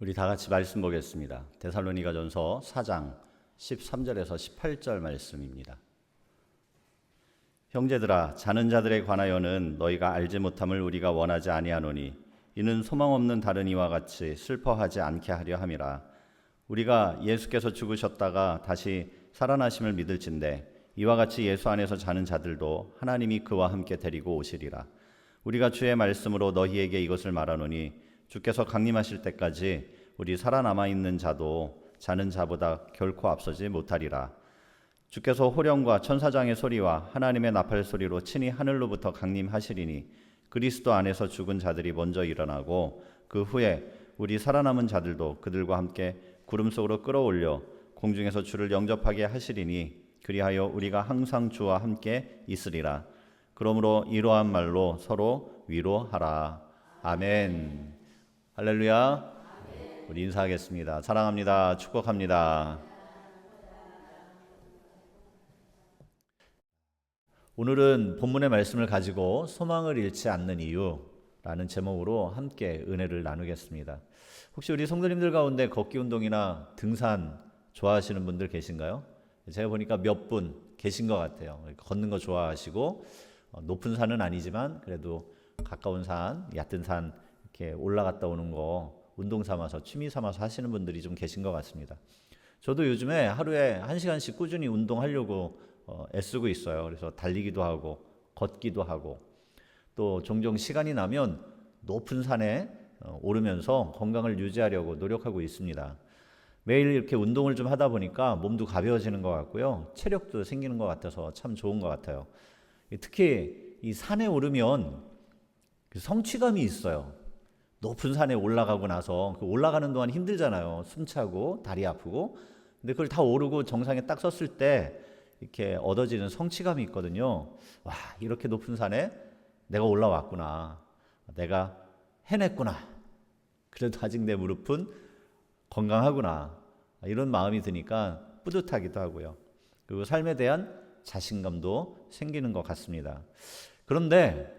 우리 다 같이 말씀 보겠습니다. 데살로니가전서 4장 13절에서 18절 말씀입니다. 형제들아, 자는 자들에 관하여는 너희가 알지 못함을 우리가 원하지 아니하노니 이는 소망 없는 다른 이와 같이 슬퍼하지 않게 하려 함이라. 우리가 예수께서 죽으셨다가 다시 살아나심을 믿을진대 이와 같이 예수 안에서 자는 자들도 하나님이 그와 함께 데리고 오시리라. 우리가 주의 말씀으로 너희에게 이것을 말하노니 주께서 강림하실 때까지 우리 살아남아 있는 자도 자는 자보다 결코 앞서지 못하리라. 주께서 호령과 천사장의 소리와 하나님의 나팔 소리로 친히 하늘로부터 강림하시리니 그리스도 안에서 죽은 자들이 먼저 일어나고 그 후에 우리 살아남은 자들도 그들과 함께 구름 속으로 끌어올려 공중에서 주를 영접하게 하시리니 그리하여 우리가 항상 주와 함께 있으리라. 그러므로 이러한 말로 서로 위로하라. 아멘. 할렐루야. 우리 인사하겠습니다. 사랑합니다. 축복합니다. 오늘은 본문의 말씀을 가지고 소망을 잃지 않는 이유라는 제목으로 함께 은혜를 나누겠습니다. 혹시 우리 성도님들 가운데 걷기 운동이나 등산 좋아하시는 분들 계신가요? 제가 보니까 몇 분 계신 것 같아요. 걷는 거 좋아하시고 높은 산은 아니지만 그래도 가까운 산, 얕은 산 이렇게 올라갔다 오는 거 운동 삼아서 취미 삼아서 하시는 분들이 좀 계신 것 같습니다. 저도 요즘에 하루에 1시간씩 꾸준히 운동하려고 애쓰고 있어요. 그래서 달리기도 하고 걷기도 하고 또 종종 시간이 나면 높은 산에 오르면서 건강을 유지하려고 노력하고 있습니다. 매일 이렇게 운동을 좀 하다 보니까 몸도 가벼워지는 것 같고요. 체력도 생기는 것 같아서 참 좋은 것 같아요. 특히 이 산에 오르면 성취감이 있어요. 높은 산에 올라가고 나서 그 올라가는 동안 힘들잖아요. 숨차고 다리 아프고. 근데 그걸 다 오르고 정상에 딱 섰을 때 이렇게 얻어지는 성취감이 있거든요. 와, 이렇게 높은 산에 내가 올라왔구나. 내가 해냈구나. 그래도 아직 내 무릎은 건강하구나. 이런 마음이 드니까 뿌듯하기도 하고요. 그리고 삶에 대한 자신감도 생기는 것 같습니다. 그런데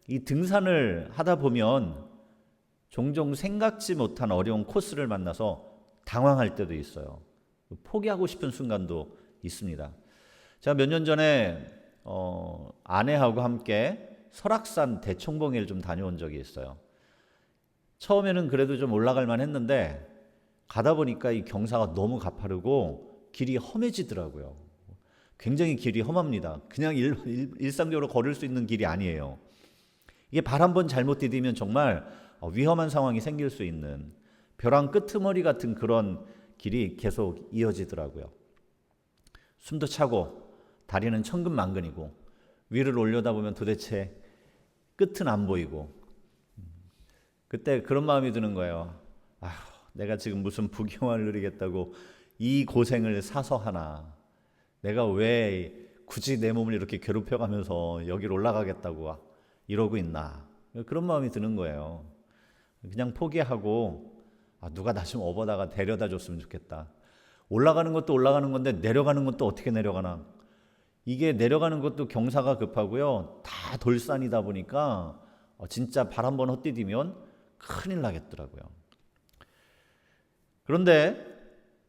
이 등산을 하다 보면 종종 생각지 못한 어려운 코스를 만나서 당황할 때도 있어요. 포기하고 싶은 순간도 있습니다. 제가 몇 년 전에 아내하고 함께 설악산 대청봉회를 좀 다녀온 적이 있어요. 처음에는 그래도 좀 올라갈 만 했는데 가다 보니까 이 경사가 너무 가파르고 길이 험해지더라고요. 굉장히 길이 험합니다. 그냥 일상적으로 걸을 수 있는 길이 아니에요. 이게 발 한 번 잘못 디디면 정말 위험한 상황이 생길 수 있는 벼랑 끄트머리 같은 그런 길이 계속 이어지더라고요. 숨도 차고 다리는 천근만근이고 위를 올려다보면 도대체 끝은 안 보이고 그때 그런 마음이 드는 거예요. 아휴, 내가 지금 무슨 부귀영화를 누리겠다고 이 고생을 사서 하나. 내가 왜 굳이 내 몸을 이렇게 괴롭혀가면서 여기로 올라가겠다고 이러고 있나. 그런 마음이 드는 거예요. 그냥 포기하고 누가 나 좀 업어다가 데려다 줬으면 좋겠다. 올라가는 것도 올라가는 건데 내려가는 것도 어떻게 내려가나. 이게 내려가는 것도 경사가 급하고요. 다 돌산이다 보니까 진짜 발 한번 헛디디면 큰일 나겠더라고요. 그런데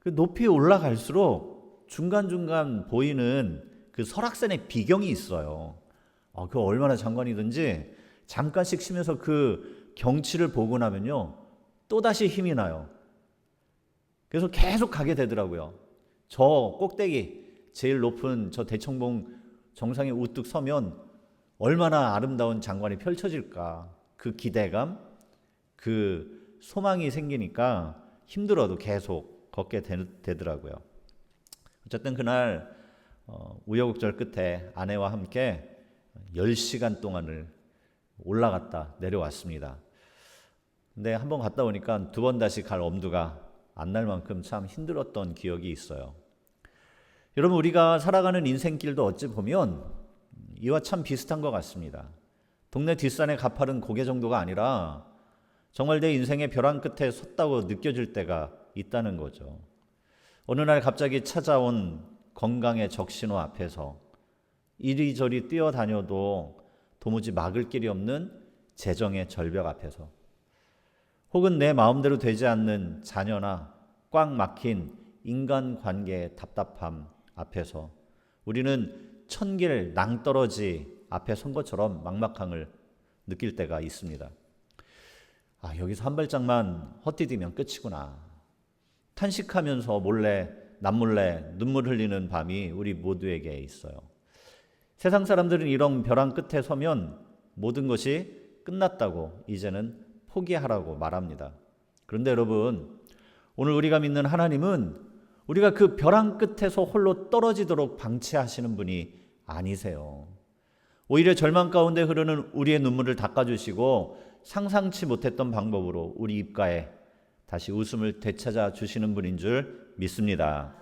그 높이 올라갈수록 중간중간 보이는 그 설악산의 비경이 있어요. 그거 얼마나 장관이든지 잠깐씩 쉬면서 그 경치를 보고 나면요. 또다시 힘이 나요. 그래서 계속 가게 되더라고요. 저 꼭대기 제일 높은 저 대청봉 정상에 우뚝 서면 얼마나 아름다운 장관이 펼쳐질까. 그 기대감, 그 소망이 생기니까 힘들어도 계속 걷게 되더라고요. 어쨌든 그날 우여곡절 끝에 아내와 함께 10시간 동안을 올라갔다 내려왔습니다. 근데 한번 갔다 오니까 두 번 다시 갈 엄두가 안 날 만큼 참 힘들었던 기억이 있어요. 여러분, 우리가 살아가는 인생길도 어찌 보면 이와 참 비슷한 것 같습니다. 동네 뒷산의 가파른 고개 정도가 아니라 정말 내 인생의 벼랑 끝에 섰다고 느껴질 때가 있다는 거죠. 어느 날 갑자기 찾아온 건강의 적신호 앞에서 이리저리 뛰어다녀도 도무지 막을 길이 없는 재정의 절벽 앞에서 혹은 내 마음대로 되지 않는 자녀나 꽉 막힌 인간관계의 답답함 앞에서 우리는 천길 낭떠러지 앞에 선 것처럼 막막함을 느낄 때가 있습니다. 여기서 한 발짝만 헛디디면 끝이구나. 탄식하면서 남몰래 눈물 흘리는 밤이 우리 모두에게 있어요. 세상 사람들은 이런 벼랑 끝에 서면 모든 것이 끝났다고 이제는 포기하라고 말합니다. 그런데 여러분, 오늘 우리가 믿는 하나님은 우리가 그 벼랑 끝에서 홀로 떨어지도록 방치하시는 분이 아니세요. 오히려 절망 가운데 흐르는 우리의 눈물을 닦아주시고 상상치 못했던 방법으로 우리 입가에 다시 웃음을 되찾아 주시는 분인 줄 믿습니다.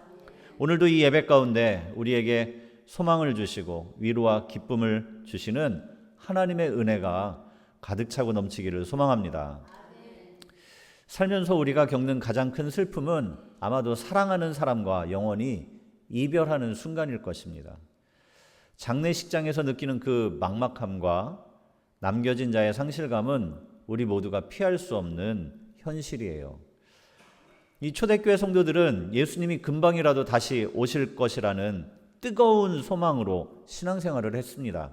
오늘도 이 예배 가운데 우리에게 소망을 주시고 위로와 기쁨을 주시는 하나님의 은혜가 가득 차고 넘치기를 소망합니다. 살면서 우리가 겪는 가장 큰 슬픔은 아마도 사랑하는 사람과 영원히 이별하는 순간일 것입니다. 장례식장에서 느끼는 그 막막함과 남겨진 자의 상실감은 우리 모두가 피할 수 없는 현실이에요. 이 초대교회 성도들은 예수님이 금방이라도 다시 오실 것이라는 뜨거운 소망으로 신앙생활을 했습니다.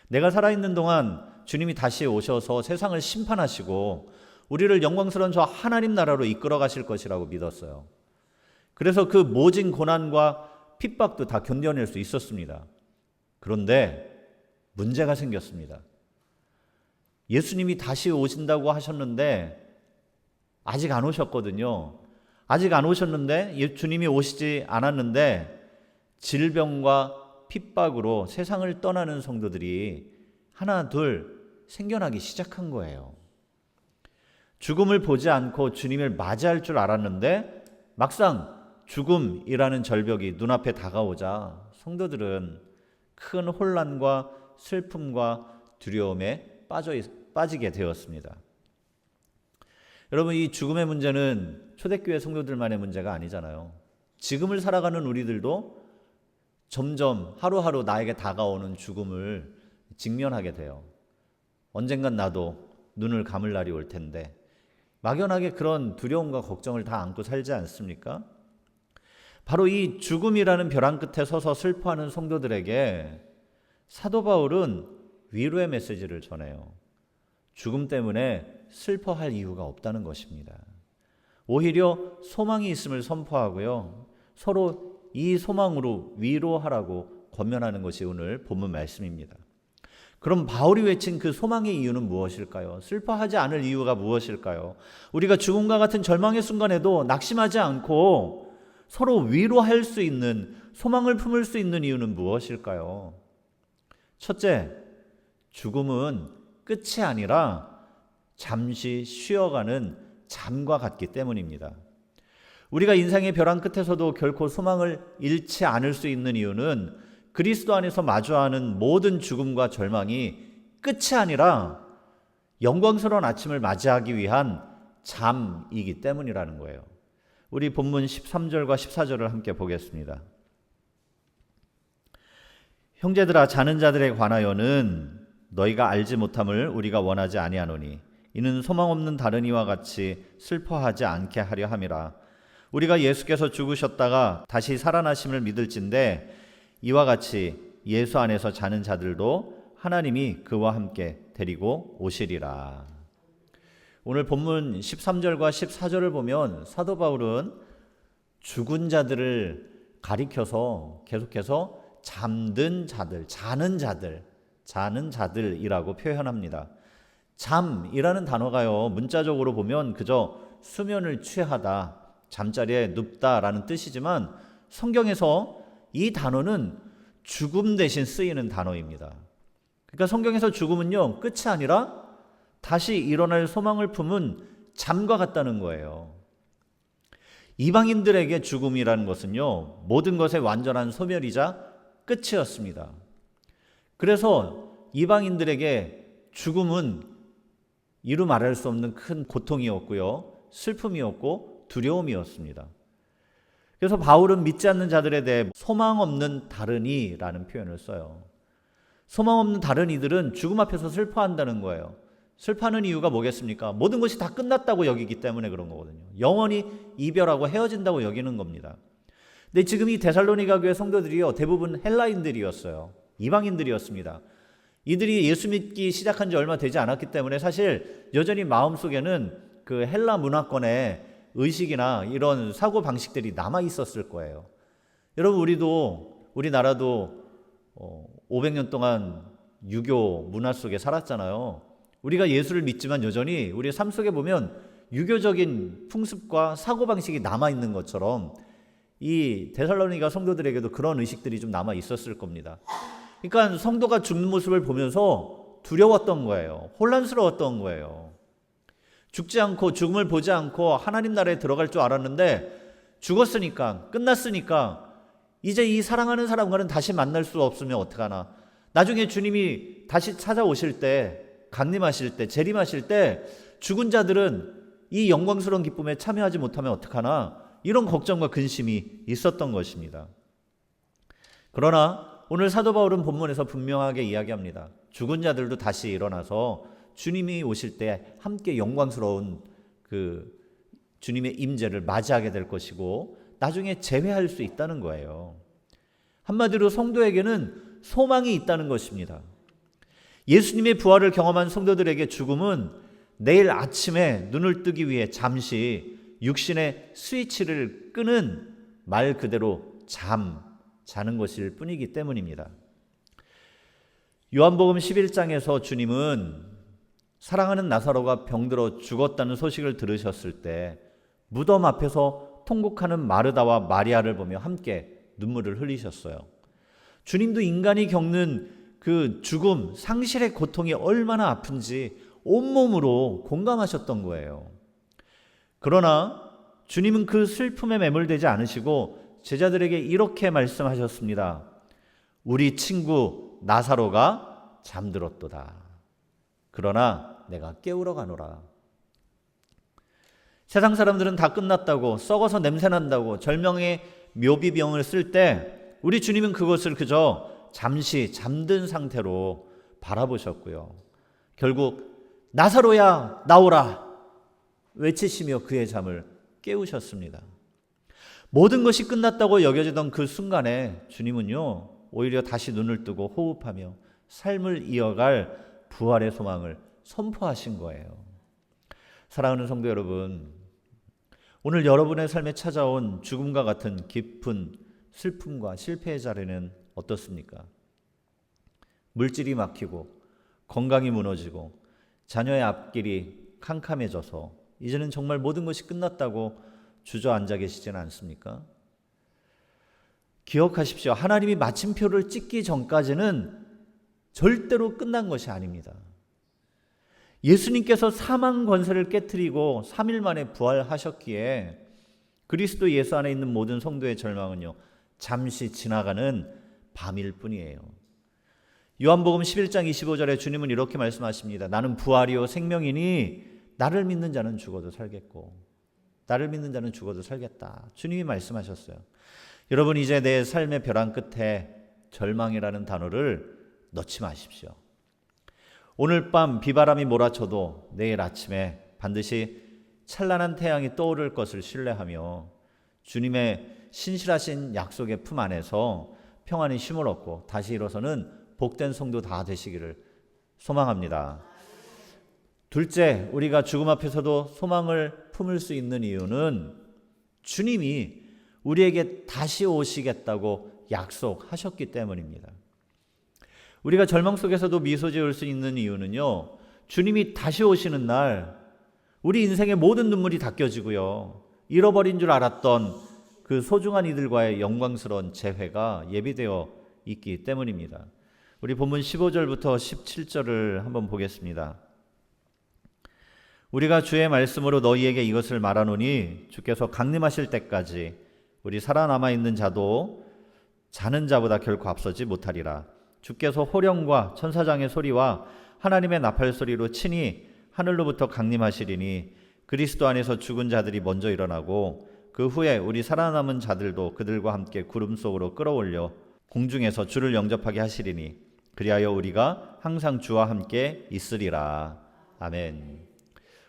내가 살아있는 동안 주님이 다시 오셔서 세상을 심판하시고 우리를 영광스러운 저 하나님 나라로 이끌어 가실 것이라고 믿었어요. 그래서 그 모진 고난과 핍박도 다 견뎌낼 수 있었습니다. 그런데 문제가 생겼습니다. 예수님이 다시 오신다고 하셨는데 아직 안 오셨거든요. 아직 안 오셨는데 주님이 오시지 않았는데 질병과 핍박으로 세상을 떠나는 성도들이 하나 둘 생겨나기 시작한 거예요. 죽음을 보지 않고 주님을 맞이할 줄 알았는데 막상 죽음이라는 절벽이 눈앞에 다가오자 성도들은 큰 혼란과 슬픔과 두려움에 빠지게 되었습니다. 여러분, 이 죽음의 문제는 초대교회 성도들만의 문제가 아니잖아요. 지금을 살아가는 우리들도 점점 하루하루 나에게 다가오는 죽음을 직면하게 돼요. 언젠간 나도 눈을 감을 날이 올 텐데 막연하게 그런 두려움과 걱정을 다 안고 살지 않습니까? 바로 이 죽음이라는 벼랑 끝에 서서 슬퍼하는 성도들에게 사도 바울은 위로의 메시지를 전해요. 죽음 때문에 슬퍼할 이유가 없다는 것입니다. 오히려 소망이 있음을 선포하고요. 서로 이 소망으로 위로하라고 권면하는 것이 오늘 본문 말씀입니다. 그럼 바울이 외친 그 소망의 이유는 무엇일까요? 슬퍼하지 않을 이유가 무엇일까요? 우리가 죽음과 같은 절망의 순간에도 낙심하지 않고 서로 위로할 수 있는, 소망을 품을 수 있는 이유는 무엇일까요? 첫째, 죽음은 끝이 아니라 잠시 쉬어가는 잠과 같기 때문입니다. 우리가 인생의 벼랑 끝에서도 결코 소망을 잃지 않을 수 있는 이유는 그리스도 안에서 마주하는 모든 죽음과 절망이 끝이 아니라 영광스러운 아침을 맞이하기 위한 잠이기 때문이라는 거예요. 우리 본문 13절과 14절을 함께 보겠습니다. 형제들아, 자는 자들에 관하여는 너희가 알지 못함을 우리가 원하지 아니하노니 이는 소망 없는 다른 이와 같이 슬퍼하지 않게 하려 함이라. 우리가 예수께서 죽으셨다가 다시 살아나심을 믿을진대 이와 같이 예수 안에서 자는 자들도 하나님이 그와 함께 데리고 오시리라. 오늘 본문 13절과 14절을 보면 사도 바울은 죽은 자들을 가리켜서 계속해서 잠든 자들, 자는 자들이라고 표현합니다. 잠이라는 단어가요, 문자적으로 보면 그저 수면을 취하다, 잠자리에 눕다라는 뜻이지만 성경에서 이 단어는 죽음 대신 쓰이는 단어입니다. 그러니까 성경에서 죽음은요, 끝이 아니라 다시 일어날 소망을 품은 잠과 같다는 거예요. 이방인들에게 죽음이라는 것은요, 모든 것의 완전한 소멸이자 끝이었습니다. 그래서 이방인들에게 죽음은 이루 말할 수 없는 큰 고통이었고요, 슬픔이었고 두려움이었습니다. 그래서 바울은 믿지 않는 자들에 대해 소망 없는 다른이라는 표현을 써요. 소망 없는 다른 이들은 죽음 앞에서 슬퍼한다는 거예요. 슬퍼하는 이유가 뭐겠습니까? 모든 것이 다 끝났다고 여기기 때문에 그런 거거든요. 영원히 이별하고 헤어진다고 여기는 겁니다. 근데 지금 이 데살로니가 교회 성도들이요, 대부분 헬라인들이었어요. 이방인들이었습니다. 이들이 예수 믿기 시작한 지 얼마 되지 않았기 때문에 사실 여전히 마음속에는 그 헬라 문화권의 의식이나 이런 사고 방식들이 남아 있었을 거예요. 여러분, 우리나라도 500년 동안 유교 문화 속에 살았잖아요. 우리가 예수를 믿지만 여전히 우리의 삶 속에 보면 유교적인 풍습과 사고방식이 남아있는 것처럼 이 데살로니가 성도들에게도 그런 의식들이 좀 남아 있었을 겁니다. 그러니까 성도가 죽는 모습을 보면서 두려웠던 거예요. 혼란스러웠던 거예요. 죽지 않고, 죽음을 보지 않고 하나님 나라에 들어갈 줄 알았는데 죽었으니까, 끝났으니까 이제 이 사랑하는 사람과는 다시 만날 수 없으면 어떡하나. 나중에 주님이 다시 찾아오실 때, 강림하실 때, 재림하실 때 죽은 자들은 이 영광스러운 기쁨에 참여하지 못하면 어떡하나, 이런 걱정과 근심이 있었던 것입니다. 그러나 오늘 사도 바울은 본문에서 분명하게 이야기합니다. 죽은 자들도 다시 일어나서 주님이 오실 때 함께 영광스러운 그 주님의 임재를 맞이하게 될 것이고 나중에 재회할 수 있다는 거예요. 한마디로 성도에게는 소망이 있다는 것입니다. 예수님의 부활을 경험한 성도들에게 죽음은 내일 아침에 눈을 뜨기 위해 잠시 육신의 스위치를 끄는 말 그대로 자는 것일 뿐이기 때문입니다. 요한복음 11장에서 주님은 사랑하는 나사로가 병들어 죽었다는 소식을 들으셨을 때 무덤 앞에서 통곡하는 마르다와 마리아를 보며 함께 눈물을 흘리셨어요. 주님도 인간이 겪는 그 죽음, 상실의 고통이 얼마나 아픈지 온몸으로 공감하셨던 거예요. 그러나 주님은 그 슬픔에 매몰되지 않으시고 제자들에게 이렇게 말씀하셨습니다. 우리 친구 나사로가 잠들었도다. 그러나 내가 깨우러 가노라. 세상 사람들은 다 끝났다고, 썩어서 냄새난다고 절명의 묘비병을 쓸 때 우리 주님은 그것을 그저 잠시 잠든 상태로 바라보셨고요. 결국 나사로야 나오라 외치시며 그의 잠을 깨우셨습니다. 모든 것이 끝났다고 여겨지던 그 순간에 주님은요, 오히려 다시 눈을 뜨고 호흡하며 삶을 이어갈 부활의 소망을 선포하신 거예요. 사랑하는 성도 여러분, 오늘 여러분의 삶에 찾아온 죽음과 같은 깊은 슬픔과 실패의 자리는 어떻습니까? 물질이 막히고 건강이 무너지고 자녀의 앞길이 캄캄해져서 이제는 정말 모든 것이 끝났다고 주저앉아 계시지는 않습니까? 기억하십시오. 하나님이 마침표를 찍기 전까지는 절대로 끝난 것이 아닙니다. 예수님께서 사망 권세를 깨트리고 3일 만에 부활하셨기에 그리스도 예수 안에 있는 모든 성도의 절망은요, 잠시 지나가는 밤일 뿐이에요. 요한복음 11장 25절에 주님은 이렇게 말씀하십니다. 나는 부활이요 생명이니 나를 믿는 자는 죽어도 살겠고 나를 믿는 자는 죽어도 살겠다. 주님이 말씀하셨어요. 여러분, 이제 내 삶의 벼랑 끝에 절망이라는 단어를 넣지 마십시오. 오늘 밤 비바람이 몰아쳐도 내일 아침에 반드시 찬란한 태양이 떠오를 것을 신뢰하며 주님의 신실하신 약속의 품 안에서 평안히 쉼을 얻고 다시 일어서는 복된 성도 다 되시기를 소망합니다. 둘째, 우리가 죽음 앞에서도 소망을 품을 수 있는 이유는 주님이 우리에게 다시 오시겠다고 약속하셨기 때문입니다. 우리가 절망 속에서도 미소 지을 수 있는 이유는요, 주님이 다시 오시는 날 우리 인생의 모든 눈물이 닦여지고요, 잃어버린 줄 알았던 그 소중한 이들과의 영광스러운 재회가 예비되어 있기 때문입니다. 우리 본문 15절부터 17절을 한번 보겠습니다. 우리가 주의 말씀으로 너희에게 이것을 말하노니 주께서 강림하실 때까지 우리 살아남아 있는 자도 자는 자보다 결코 앞서지 못하리라. 주께서 호령과 천사장의 소리와 하나님의 나팔 소리로 친히 하늘로부터 강림하시리니 그리스도 안에서 죽은 자들이 먼저 일어나고 그 후에 우리 살아남은 자들도 그들과 함께 구름 속으로 끌어올려 공중에서 주를 영접하게 하시리니 그리하여 우리가 항상 주와 함께 있으리라. 아멘.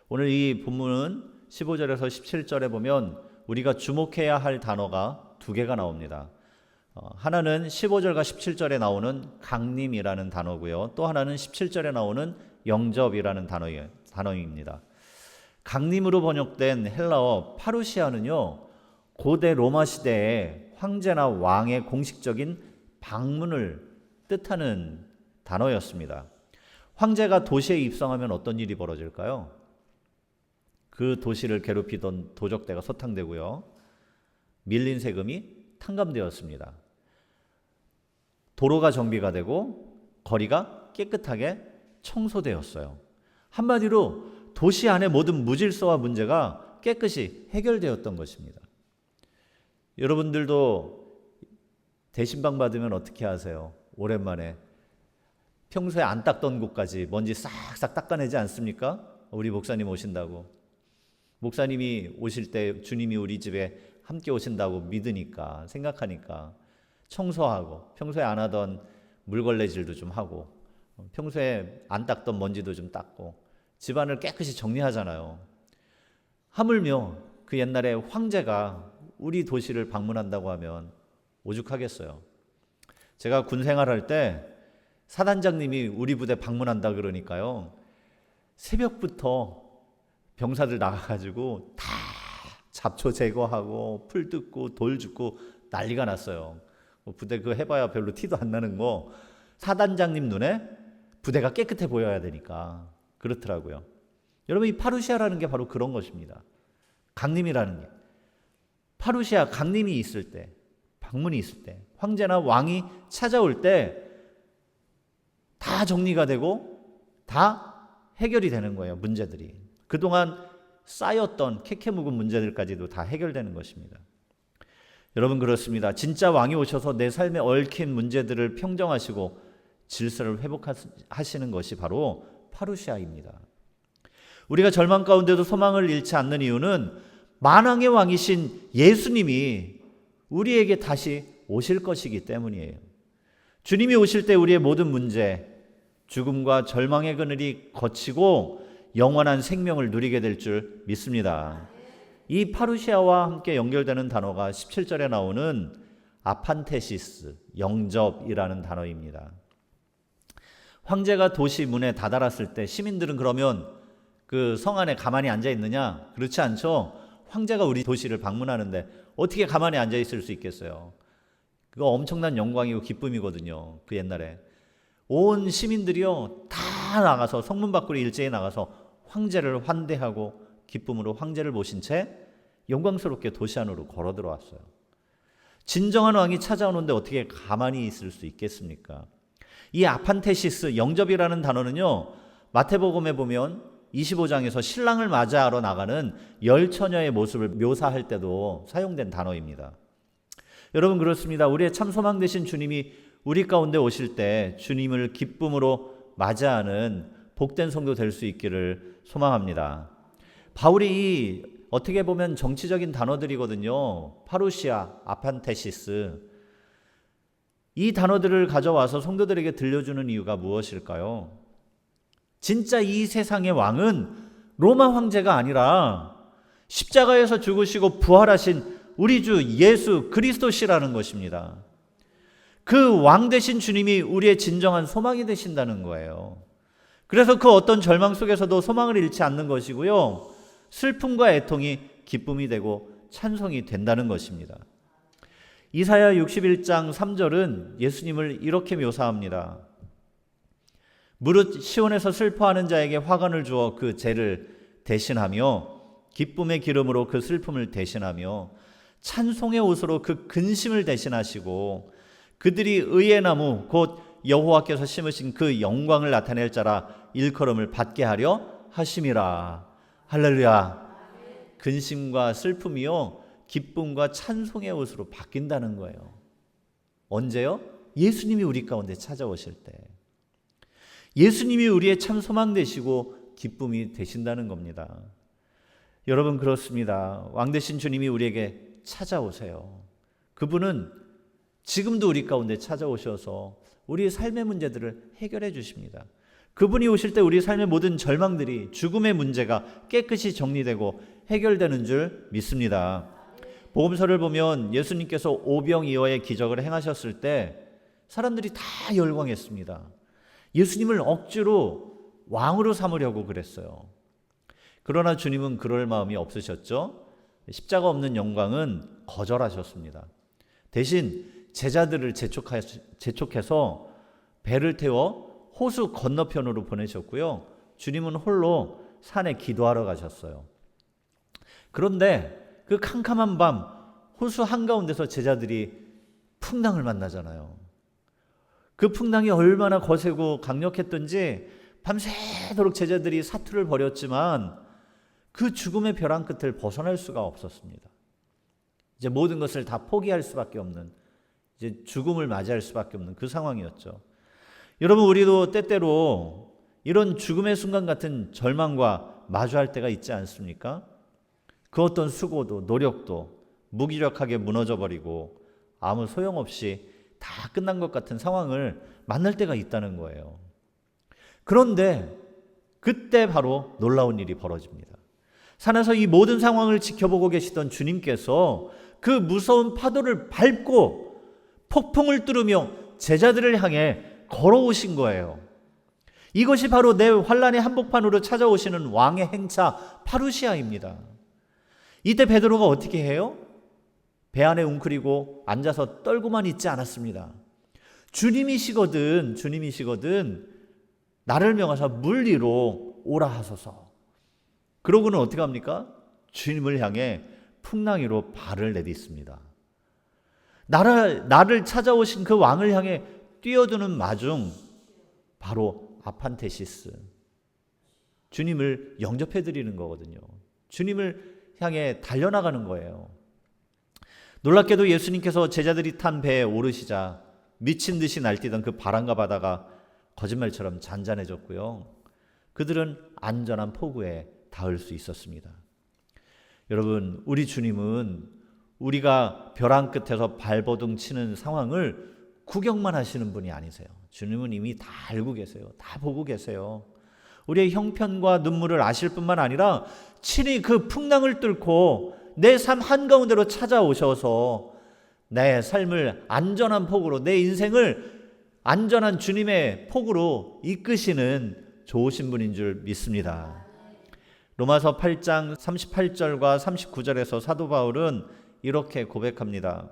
오늘 이 본문은 15절에서 17절에 보면 우리가 주목해야 할 단어가 두 개가 나옵니다. 하나는 15절과 17절에 나오는 강림이라는 단어고요. 또 하나는 17절에 나오는 영접이라는 단어입니다. 강림으로 번역된 헬라어 파루시아는요, 고대 로마 시대의 황제나 왕의 공식적인 방문을 뜻하는 단어였습니다. 황제가 도시에 입성하면 어떤 일이 벌어질까요? 그 도시를 괴롭히던 도적대가 소탕되고요, 밀린 세금이 탕감되었습니다. 도로가 정비가 되고 거리가 깨끗하게 청소되었어요. 한마디로 도시 안의 모든 무질서와 문제가 깨끗이 해결되었던 것입니다. 여러분들도 대신방 받으면 어떻게 하세요? 오랜만에 평소에 안 닦던 곳까지 먼지 싹싹 닦아내지 않습니까? 우리 목사님 오신다고. 목사님이 오실 때 주님이 우리 집에 함께 오신다고 믿으니까, 생각하니까 청소하고, 평소에 안 하던 물걸레질도 좀 하고, 평소에 안 닦던 먼지도 좀 닦고, 집안을 깨끗이 정리하잖아요. 하물며 그 옛날에 황제가 우리 도시를 방문한다고 하면 오죽하겠어요. 제가 군 생활할 때 사단장님이 우리 부대 방문한다 그러니까요, 새벽부터 병사들 나가가지고 다 잡초 제거하고 풀 뜯고 돌 줍고 난리가 났어요. 부대 그거 해봐야 별로 티도 안 나는 거, 사단장님 눈에 부대가 깨끗해 보여야 되니까 그렇더라고요. 여러분, 이 파루시아라는 게 바로 그런 것입니다. 강림이라는 게, 파루시아 강림이 있을 때, 방문이 있을 때, 황제나 왕이 찾아올 때 다 정리가 되고 다 해결이 되는 거예요. 문제들이 그동안 쌓였던 캐캐 묵은 문제들까지도 다 해결되는 것입니다. 여러분, 그렇습니다. 진짜 왕이 오셔서 내 삶에 얽힌 문제들을 평정하시고 질서를 회복하시는 것이 바로 파루시아입니다. 우리가 절망 가운데도 소망을 잃지 않는 이유는 만왕의 왕이신 예수님이 우리에게 다시 오실 것이기 때문이에요. 주님이 오실 때 우리의 모든 문제, 죽음과 절망의 그늘이 거치고 영원한 생명을 누리게 될 줄 믿습니다. 이 파루시아와 함께 연결되는 단어가 17절에 나오는 아판테시스, 영접이라는 단어입니다. 황제가 도시 문에 다다랐을 때 시민들은 그러면 그 성 안에 가만히 앉아 있느냐? 그렇지 않죠. 황제가 우리 도시를 방문하는데 어떻게 가만히 앉아 있을 수 있겠어요? 그거 엄청난 영광이고 기쁨이거든요. 그 옛날에 온 시민들이요 다 나가서, 성문 밖으로 일제히 나가서 황제를 환대하고 기쁨으로 황제를 모신 채 영광스럽게 도시 안으로 걸어 들어왔어요. 진정한 왕이 찾아오는데 어떻게 가만히 있을 수 있겠습니까? 이 아판테시스, 영접이라는 단어는요, 마태복음에 보면 25장에서 신랑을 맞이하러 나가는 열 처녀의 모습을 묘사할 때도 사용된 단어입니다. 여러분, 그렇습니다. 우리의 참 소망 되신 주님이 우리 가운데 오실 때 주님을 기쁨으로 맞이하는 복된 성도 될 수 있기를 소망합니다. 바울이 어떻게 보면 정치적인 단어들이거든요. 파루시아, 아판테시스, 이 단어들을 가져와서 성도들에게 들려주는 이유가 무엇일까요? 진짜 이 세상의 왕은 로마 황제가 아니라 십자가에서 죽으시고 부활하신 우리 주 예수 그리스도시라는 것입니다. 그 왕 되신 주님이 우리의 진정한 소망이 되신다는 거예요. 그래서 그 어떤 절망 속에서도 소망을 잃지 않는 것이고요, 슬픔과 애통이 기쁨이 되고 찬송이 된다는 것입니다. 이사야 61장 3절은 예수님을 이렇게 묘사합니다. 무릇 시온에서 슬퍼하는 자에게 화관을 주어 그 죄를 대신하며 기쁨의 기름으로 그 슬픔을 대신하며 찬송의 옷으로 그 근심을 대신하시고 그들이 의의 나무 곧 여호와께서 심으신 그 영광을 나타낼 자라 일컬음을 받게 하려 하심이라. 할렐루야. 근심과 슬픔이요 기쁨과 찬송의 옷으로 바뀐다는 거예요. 언제요? 예수님이 우리 가운데 찾아오실 때. 예수님이 우리의 참 소망 되시고 기쁨이 되신다는 겁니다. 여러분, 그렇습니다. 왕 되신 주님이 우리에게 찾아오세요. 그분은 지금도 우리 가운데 찾아오셔서 우리의 삶의 문제들을 해결해 주십니다. 그분이 오실 때 우리 삶의 모든 절망들이, 죽음의 문제가 깨끗이 정리되고 해결되는 줄 믿습니다. 복음서를 보면 예수님께서 오병이어의 기적을 행하셨을 때 사람들이 다 열광했습니다. 예수님을 억지로 왕으로 삼으려고 그랬어요. 그러나 주님은 그럴 마음이 없으셨죠. 십자가 없는 영광은 거절하셨습니다. 대신 제자들을 재촉해서 배를 태워 호수 건너편으로 보내셨고요. 주님은 홀로 산에 기도하러 가셨어요. 그런데 그 캄캄한 밤 호수 한가운데서 제자들이 풍랑을 만나잖아요. 그 풍랑이 얼마나 거세고 강력했던지 밤새도록 제자들이 사투를 벌였지만 그 죽음의 벼랑 끝을 벗어날 수가 없었습니다. 이제 모든 것을 다 포기할 수밖에 없는, 이제 죽음을 맞이할 수밖에 없는 그 상황이었죠. 여러분, 우리도 때때로 이런 죽음의 순간 같은 절망과 마주할 때가 있지 않습니까? 그 어떤 수고도 노력도 무기력하게 무너져버리고 아무 소용없이 다 끝난 것 같은 상황을 만날 때가 있다는 거예요. 그런데 그때 바로 놀라운 일이 벌어집니다. 산에서 이 모든 상황을 지켜보고 계시던 주님께서 그 무서운 파도를 밟고 폭풍을 뚫으며 제자들을 향해 걸어오신 거예요. 이것이 바로 내 환란의 한복판으로 찾아오시는 왕의 행차 파루시아입니다. 이때 베드로가 어떻게 해요? 배 안에 웅크리고 앉아서 떨고만 있지 않았습니다. 주님이시거든 나를 명하사 물 위로 오라 하소서. 그러고는 어떻게 합니까? 주님을 향해 풍랑 위로 발을 내딛습니다. 나를 찾아오신 그 왕을 향해 뛰어드는 마중 바로 아판테시스, 주님을 영접해 드리는 거거든요. 주님을 향해 달려나가는 거예요. 놀랍게도 예수님께서 제자들이 탄 배에 오르시자 미친 듯이 날뛰던 그 바람과 바다가 거짓말처럼 잔잔해졌고요. 그들은 안전한 포구에 닿을 수 있었습니다. 여러분, 우리 주님은 우리가 벼랑 끝에서 발버둥 치는 상황을 구경만 하시는 분이 아니세요. 주님은 이미 다 알고 계세요. 다 보고 계세요. 우리의 형편과 눈물을 아실 뿐만 아니라 친히 그 풍랑을 뚫고 내 삶 한가운데로 찾아오셔서 내 삶을 안전한 폭으로, 내 인생을 안전한 주님의 폭으로 이끄시는 좋으신 분인 줄 믿습니다. 로마서 8장 38절과 39절에서 사도 바울은 이렇게 고백합니다.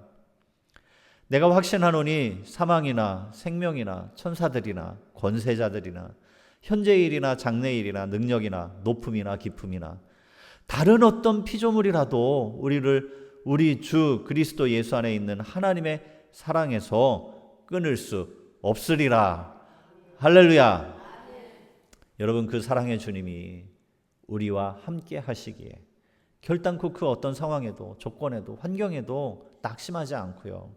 내가 확신하노니 사망이나 생명이나 천사들이나 권세자들이나 현재일이나 장래일이나 능력이나 높음이나 깊음이나 다른 어떤 피조물이라도 우리를 우리 주 그리스도 예수 안에 있는 하나님의 사랑에서 끊을 수 없으리라. 할렐루야. 여러분, 그 사랑의 주님이 우리와 함께 하시기에 결단코 그 어떤 상황에도 조건에도 환경에도 낙심하지 않고요,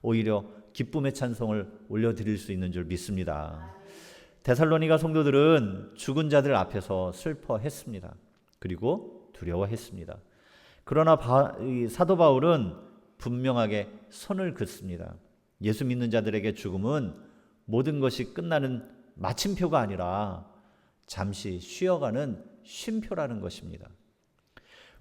오히려 기쁨의 찬송을 올려드릴 수 있는 줄 믿습니다. 데살로니가 성도들은 죽은 자들 앞에서 슬퍼했습니다. 그리고 두려워했습니다. 그러나 사도 바울은 분명하게 선을 긋습니다. 예수 믿는 자들에게 죽음은 모든 것이 끝나는 마침표가 아니라 잠시 쉬어가는 쉼표라는 것입니다.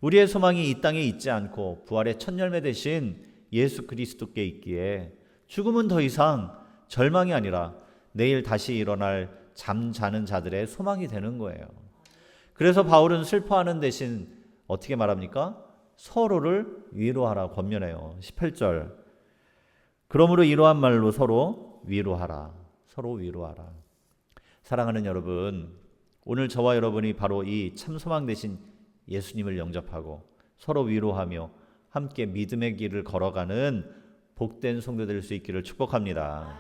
우리의 소망이 이 땅에 있지 않고 부활의 첫 열매 대신 예수 그리스도께 있기에 죽음은 더 이상 절망이 아니라 내일 다시 일어날 잠자는 자들의 소망이 되는 거예요. 그래서 바울은 슬퍼하는 대신 어떻게 말합니까? 서로를 위로하라 권면해요. 18절. 그러므로 이러한 말로 서로 위로하라. 서로 위로하라. 사랑하는 여러분, 오늘 저와 여러분이 바로 이 참소망 대신 예수님을 영접하고 서로 위로하며 함께 믿음의 길을 걸어가는 복된 성도 될 수 있기를 축복합니다.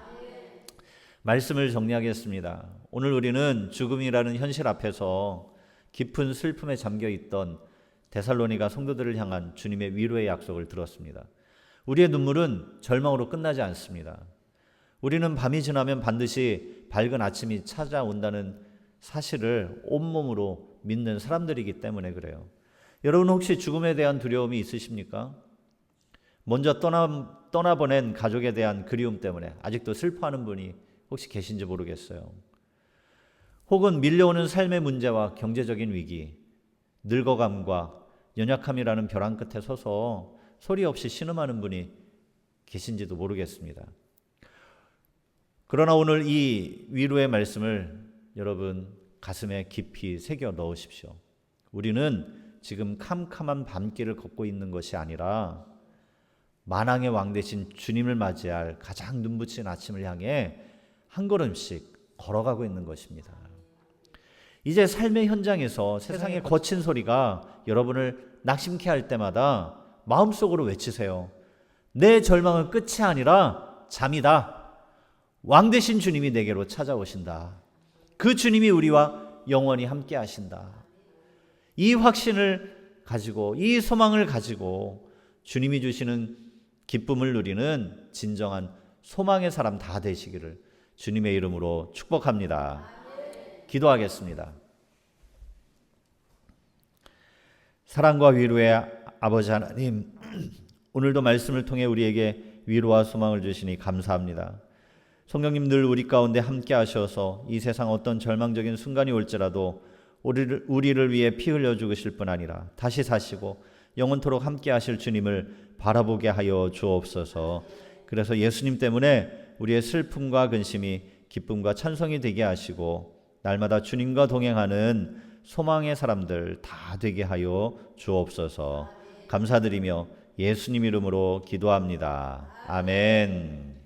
말씀을 정리하겠습니다. 오늘 우리는 죽음이라는 현실 앞에서 깊은 슬픔에 잠겨있던 데살로니가 성도들을 향한 주님의 위로의 약속을 들었습니다. 우리의 눈물은 절망으로 끝나지 않습니다. 우리는 밤이 지나면 반드시 밝은 아침이 찾아온다는 사실을 온몸으로 믿는 사람들이기 때문에 그래요. 여러분, 혹시 죽음에 대한 두려움이 있으십니까? 먼저 떠나보낸 가족에 대한 그리움 때문에 아직도 슬퍼하는 분이 혹시 계신지 모르겠어요. 혹은 밀려오는 삶의 문제와 경제적인 위기, 늙어감과 연약함이라는 벼랑 끝에 서서 소리 없이 신음하는 분이 계신지도 모르겠습니다. 그러나 오늘 이 위로의 말씀을 여러분 가슴에 깊이 새겨 넣으십시오. 우리는 지금 캄캄한 밤길을 걷고 있는 것이 아니라 만왕의 왕 되신 주님을 맞이할 가장 눈부신 아침을 향해 한 걸음씩 걸어가고 있는 것입니다. 이제 삶의 현장에서 세상의 거친 소리가 여러분을 낙심케 할 때마다 마음속으로 외치세요. 내 절망은 끝이 아니라 잠이다. 왕 되신 주님이 내게로 찾아오신다. 그 주님이 우리와 영원히 함께 하신다. 이 확신을 가지고, 이 소망을 가지고 주님이 주시는 기쁨을 누리는 진정한 소망의 사람 다 되시기를 주님의 이름으로 축복합니다. 기도하겠습니다. 사랑과 위로의 아버지 하나님, 오늘도 말씀을 통해 우리에게 위로와 소망을 주시니 감사합니다. 성령님 늘 우리 가운데 함께 하셔서 이 세상 어떤 절망적인 순간이 올지라도 우리를 위해 피 흘려 죽으실 뿐 아니라 다시 사시고 영원토록 함께 하실 주님을 바라보게 하여 주옵소서. 그래서 예수님 때문에 우리의 슬픔과 근심이 기쁨과 찬송이 되게 하시고 날마다 주님과 동행하는 소망의 사람들 다 되게 하여 주옵소서. 감사드리며 예수님 이름으로 기도합니다. 아멘.